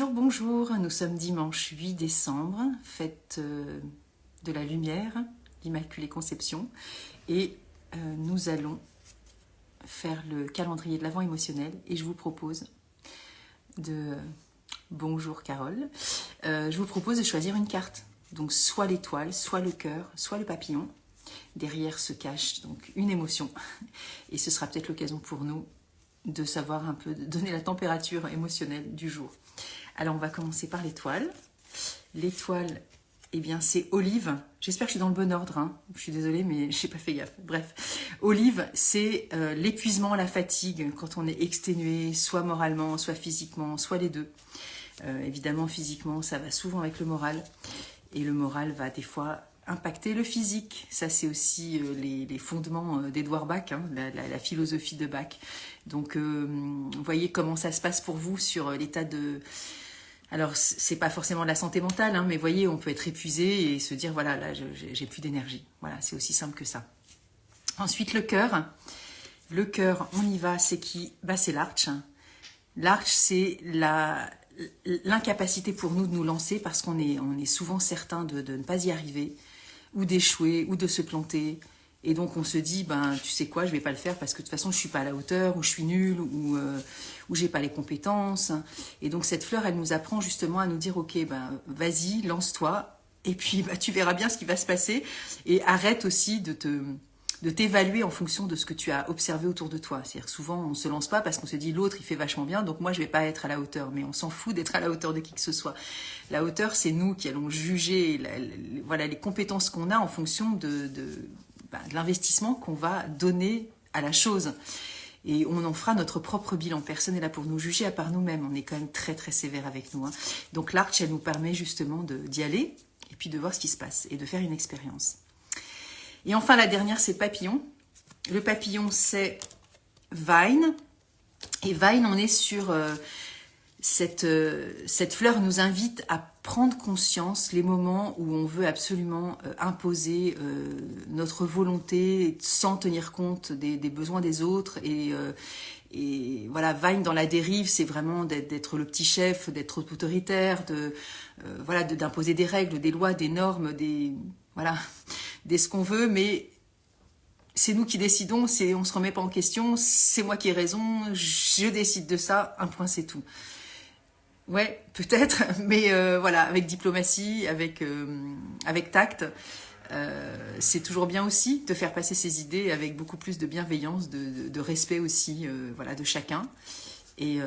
Bonjour, bonjour, nous sommes dimanche 8 décembre, fête de la lumière, l'Immaculée Conception, et nous allons faire le calendrier de l'Avent émotionnel, et je vous propose de... Bonjour Carole, je vous propose de choisir une carte, donc soit l'étoile, soit le cœur, soit le papillon. Derrière se cache donc une émotion, et ce sera peut-être l'occasion pour nous de savoir un peu, de donner la température émotionnelle du jour. Alors on va commencer par l'étoile. L'étoile, eh bien c'est Olive. J'espère que je suis dans le bon ordre, hein. Je suis désolée mais je n'ai pas fait gaffe. Bref, Olive, c'est l'épuisement, la fatigue, quand on est exténué, soit moralement, soit physiquement, soit les deux. Évidemment, physiquement, ça va souvent avec le moral. Et le moral va des fois impacter le physique. Ça, c'est aussi les fondements d'Edouard Bach, hein, la philosophie de Bach. Donc, vous voyez comment ça se passe pour vous sur l'état de... Alors, c'est pas forcément de la santé mentale, hein, mais vous voyez, on peut être épuisé et se dire, voilà, là, j'ai plus d'énergie. Voilà, c'est aussi simple que ça. Ensuite, le cœur. Le cœur, on y va, c'est qui? Bah, c'est l'Arche. L'Arche, c'est l'incapacité pour nous de nous lancer parce qu'on est souvent certain de ne pas y arriver, ou d'échouer, ou de se planter. Et donc on se dit, ben tu sais quoi, je vais pas le faire parce que de toute façon je suis pas à la hauteur, ou je suis nulle, ou j'ai pas les compétences. Et donc cette fleur, elle nous apprend justement à nous dire, ok, ben vas-y, lance-toi, et puis bah, tu verras bien ce qui va se passer. Et arrête aussi de t'évaluer en fonction de ce que tu as observé autour de toi. C'est-à-dire souvent on ne se lance pas parce qu'on se dit l'autre il fait vachement bien, donc moi je vais pas être à la hauteur, mais on s'en fout d'être à la hauteur de qui que ce soit. La hauteur, c'est nous qui allons juger voilà, les compétences qu'on a en fonction de l'investissement qu'on va donner à la chose. Et on en fera notre propre bilan. Personne n'est là pour nous juger à part nous-mêmes. On est quand même très très sévère avec nous, hein. Donc l'Arche, elle nous permet justement d'y aller et puis de voir ce qui se passe et de faire une expérience. Et enfin, la dernière, c'est Papillon. Le papillon, c'est Vine. Et Vine, on est sur... cette fleur nous invite à prendre conscience les moments où on veut absolument imposer notre volonté sans tenir compte des besoins des autres. Et voilà, Vine dans la dérive, c'est vraiment d'être le petit chef, d'être autoritaire, voilà, d'imposer des règles, des lois, des normes, voilà, ce qu'on veut, mais c'est nous qui décidons, on se remet pas en question, c'est moi qui ai raison, je décide de ça, un point c'est tout. Ouais, peut-être, mais voilà, avec diplomatie, avec tact, c'est toujours bien aussi de faire passer ses idées avec beaucoup plus de bienveillance, de respect aussi, voilà, de chacun. Et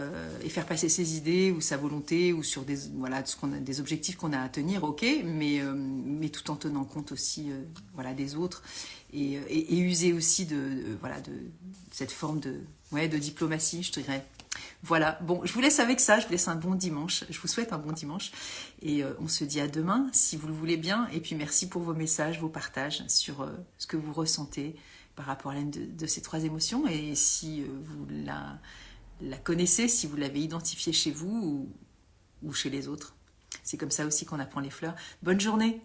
faire passer ses idées ou sa volonté ou sur des objectifs qu'on a à tenir, ok, mais tout en tenant compte aussi voilà, des autres et user aussi de cette forme de diplomatie, je dirais. Voilà, bon, je vous laisse avec ça, je vous laisse un bon dimanche, je vous souhaite un bon dimanche et on se dit à demain si vous le voulez bien, et puis merci pour vos messages, vos partages sur ce que vous ressentez par rapport à l'une de ces trois émotions, et si vous la connaissez, si vous l'avez identifiée chez vous ou chez les autres. C'est comme ça aussi qu'on apprend les fleurs. Bonne journée!